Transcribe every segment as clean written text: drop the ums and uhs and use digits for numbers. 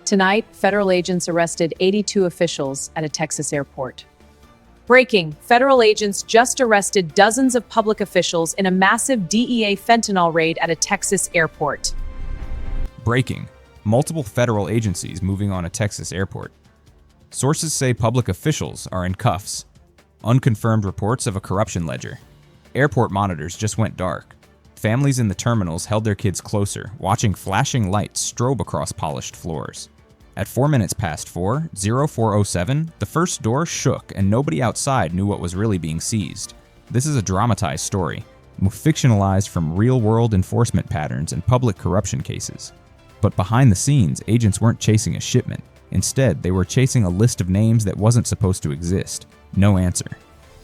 Tonight, federal agents arrested 82 officials at a Texas airport. Breaking: federal agents just arrested dozens of public officials in a massive DEA fentanyl raid at a Texas airport. Breaking: multiple federal agencies moving on a Texas airport. Sources say public officials are in cuffs. Unconfirmed reports of a corruption ledger. Airport monitors just went dark. Families in the terminals held their kids closer, watching flashing lights strobe across polished floors. At 4 minutes past 4, 0407, the first door shook and nobody outside knew what was really being seized. This is a dramatized story, fictionalized from real-world enforcement patterns and public corruption cases. But behind the scenes, agents weren't chasing a shipment. Instead, they were chasing a list of names that wasn't supposed to exist. No answer.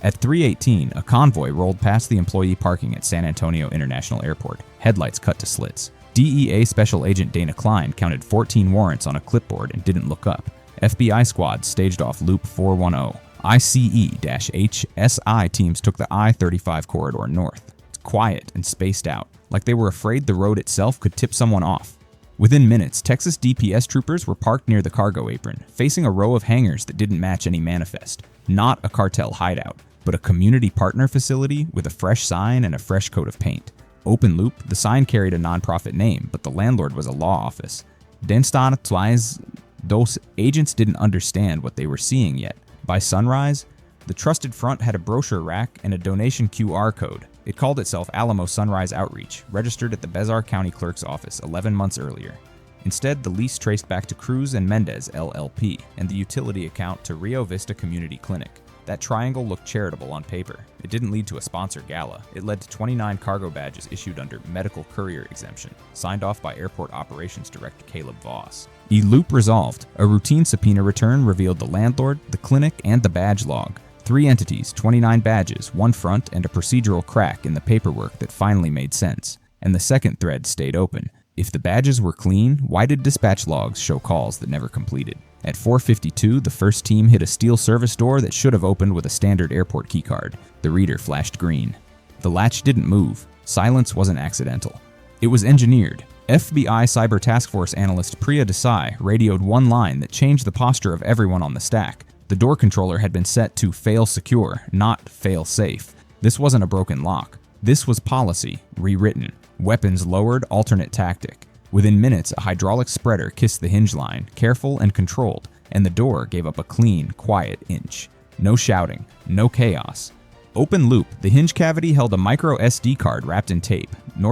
At 3:18, a convoy rolled past the employee parking at San Antonio International Airport, headlights cut to slits. DEA Special Agent Dana Klein counted 14 warrants on a clipboard and didn't look up. FBI squads staged off Loop 410. ICE-HSI teams took the I-35 corridor north. It's quiet and spaced out, like they were afraid the road itself could tip someone off. Within minutes, Texas DPS troopers were parked near the cargo apron, facing a row of hangars that didn't match any manifest. Not a cartel hideout, but a community partner facility with a fresh sign and a fresh coat of paint. Open Loop, the sign carried a nonprofit name, but the landlord was a law office. Those agents didn't understand what they were seeing yet. By sunrise, the trusted front had a brochure rack and a donation QR code. It called itself Alamo Sunrise Outreach, registered at the Bezar County Clerk's office 11 months earlier. Instead, the lease traced back to Cruz and Mendez LLP and the utility account to Rio Vista Community Clinic. That triangle looked charitable on paper. It didn't lead to a sponsor gala. It led to 29 cargo badges issued under medical courier exemption, signed off by Airport Operations Director Caleb Voss. Loop resolved. A routine subpoena return revealed the landlord, the clinic, and the badge log. 3 entities, 29 badges, 1 front, and a procedural crack in the paperwork that finally made sense. And the second thread stayed open. If the badges were clean, why did dispatch logs show calls that never completed? At 4:52, the first team hit a steel service door that should have opened with a standard airport keycard. The reader flashed green. The latch didn't move. Silence wasn't accidental. It was engineered. FBI Cyber Task Force analyst Priya Desai radioed one line that changed the posture of everyone on the stack. The door controller had been set to fail secure, not fail safe. This wasn't a broken lock. This was policy, rewritten. Weapons lowered, alternate tactic. Within minutes, a hydraulic spreader kissed the hinge line, careful and controlled, and the door gave up a clean, quiet inch. No shouting, no chaos. Open Loop, the hinge cavity held a micro SD card wrapped in tape. And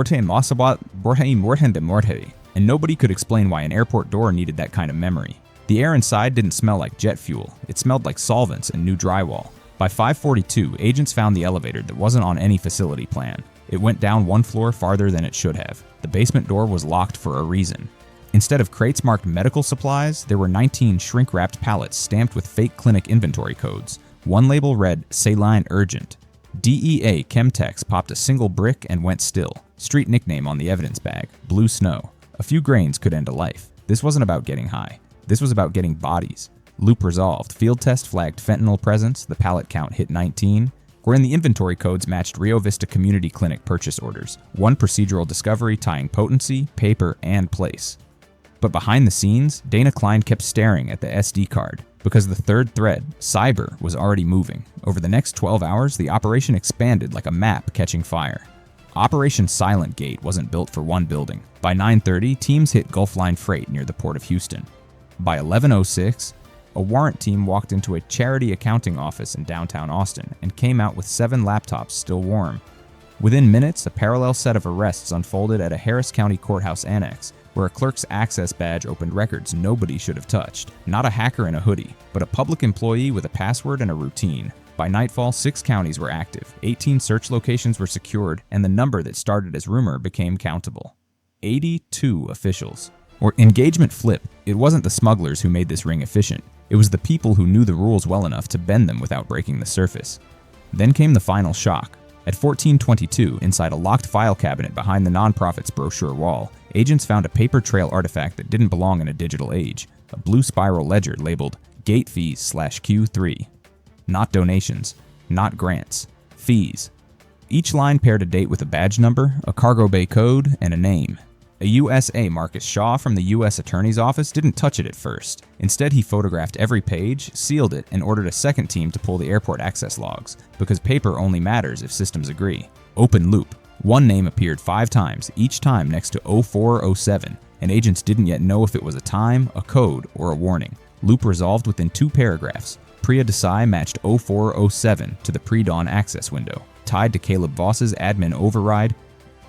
nobody could explain why an airport door needed that kind of memory. The air inside didn't smell like jet fuel. It smelled like solvents and new drywall. By 5:42, agents found the elevator that wasn't on any facility plan. It went down 1 floor farther than it should have. The basement door was locked for a reason. Instead of crates marked medical supplies, there were 19 shrink-wrapped pallets stamped with fake clinic inventory codes. One label read, Saline Urgent. DEA Chemtex popped a single brick and went still. Street nickname on the evidence bag, Blue Snow. A few grains could end a life. This wasn't about getting high. This was about getting bodies. Loop resolved. Field test flagged fentanyl presence. The pallet count hit 19. Wherein the inventory codes matched Rio Vista Community Clinic purchase orders. 1 procedural discovery tying potency, paper, and place. But behind the scenes, Dana Klein kept staring at the SD card, because the third thread, cyber, was already moving. Over the next 12 hours, the operation expanded like a map catching fire. Operation Silent Gate wasn't built for one building. By 9:30, teams hit Gulf Line Freight near the Port of Houston. By 11:06, a warrant team walked into a charity accounting office in downtown Austin and came out with 7 laptops still warm. Within minutes, a parallel set of arrests unfolded at a Harris County courthouse annex, where a clerk's access badge opened records nobody should have touched. Not a hacker in a hoodie, but a public employee with a password and a routine. By nightfall, 6 counties were active, 18 search locations were secured, and the number that started as rumor became countable. 82 officials. Or engagement flip, it wasn't the smugglers who made this ring efficient. It was the people who knew the rules well enough to bend them without breaking the surface. Then came the final shock. At 14:22, inside a locked file cabinet behind the nonprofit's brochure wall, agents found a paper trail artifact that didn't belong in a digital age, a blue spiral ledger labeled Gate Fees/Q3. Not donations, not grants, fees. Each line paired a date with a badge number, a cargo bay code, and a name. A USA Marcus Shaw from the U.S. Attorney's Office didn't touch it at first. Instead, he photographed every page, sealed it, and ordered a second team to pull the airport access logs, because paper only matters if systems agree. Open loop. One name appeared 5 times, each time next to 0407, and agents didn't yet know if it was a time, a code, or a warning. Loop resolved within 2 paragraphs. Priya Desai matched 0407 to the pre-dawn access window. Tied to Caleb Voss's admin override,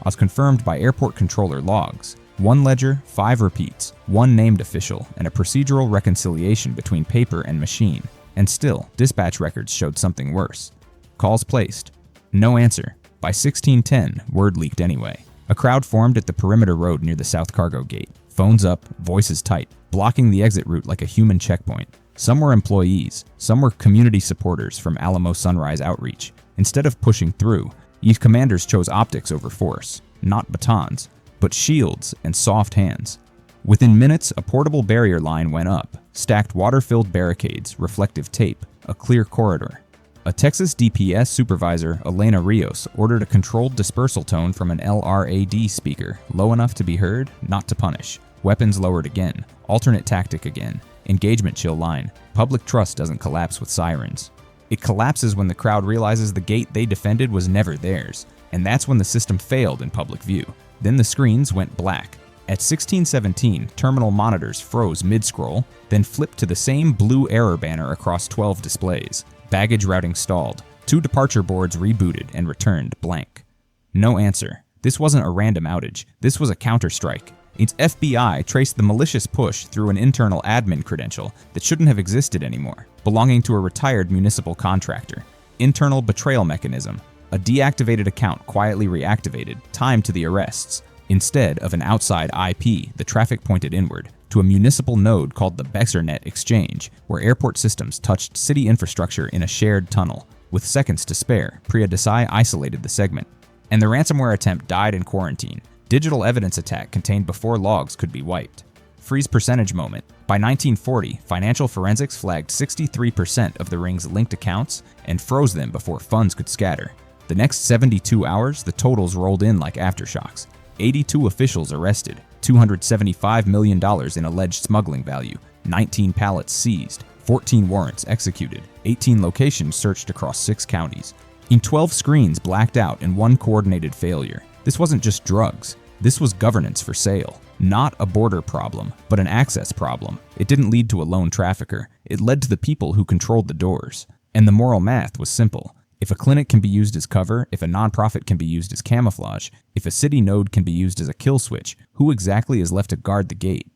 was confirmed by airport controller logs. 1 ledger, 5 repeats, 1 named official, and a procedural reconciliation between paper and machine. And still, dispatch records showed something worse. Calls placed. No answer. By 1610, word leaked anyway. A crowd formed at the perimeter road near the south cargo gate. Phones up, voices tight, blocking the exit route like a human checkpoint. Some were employees, some were community supporters from Alamo Sunrise Outreach. Instead of pushing through, these commanders chose optics over force, not batons, but shields and soft hands. Within minutes, a portable barrier line went up, stacked water-filled barricades, reflective tape, a clear corridor. A Texas DPS supervisor, Elena Rios, ordered a controlled dispersal tone from an LRAD speaker, low enough to be heard, not to punish. Weapons lowered again, alternate tactic again, engagement chill line. Public trust doesn't collapse with sirens. It collapses when the crowd realizes the gate they defended was never theirs, and that's when the system failed in public view. Then the screens went black. At 1617, terminal monitors froze mid-scroll, then flipped to the same blue error banner across 12 displays. Baggage routing stalled. 2 departure boards rebooted and returned blank. No answer. This wasn't a random outage. This was a counterstrike. Its FBI traced the malicious push through an internal admin credential that shouldn't have existed anymore, belonging to a retired municipal contractor. Internal betrayal mechanism. A deactivated account quietly reactivated, timed to the arrests. Instead of an outside IP, the traffic pointed inward, to a municipal node called the Bexarnet Exchange, where airport systems touched city infrastructure in a shared tunnel. With seconds to spare, Priya Desai isolated the segment. And the ransomware attempt died in quarantine. Digital evidence attack contained before logs could be wiped. Freeze percentage moment. By 1940, financial forensics flagged 63% of the ring's linked accounts and froze them before funds could scatter. The next 72 hours, the totals rolled in like aftershocks. 82 officials arrested, $275 million in alleged smuggling value, 19 pallets seized, 14 warrants executed, 18 locations searched across 6 counties. 12 screens blacked out in one coordinated failure. This wasn't just drugs. This was governance for sale. Not a border problem, but an access problem. It didn't lead to a lone trafficker. It led to the people who controlled the doors. And the moral math was simple. If a clinic can be used as cover, if a nonprofit can be used as camouflage, if a city node can be used as a kill switch, who exactly is left to guard the gate?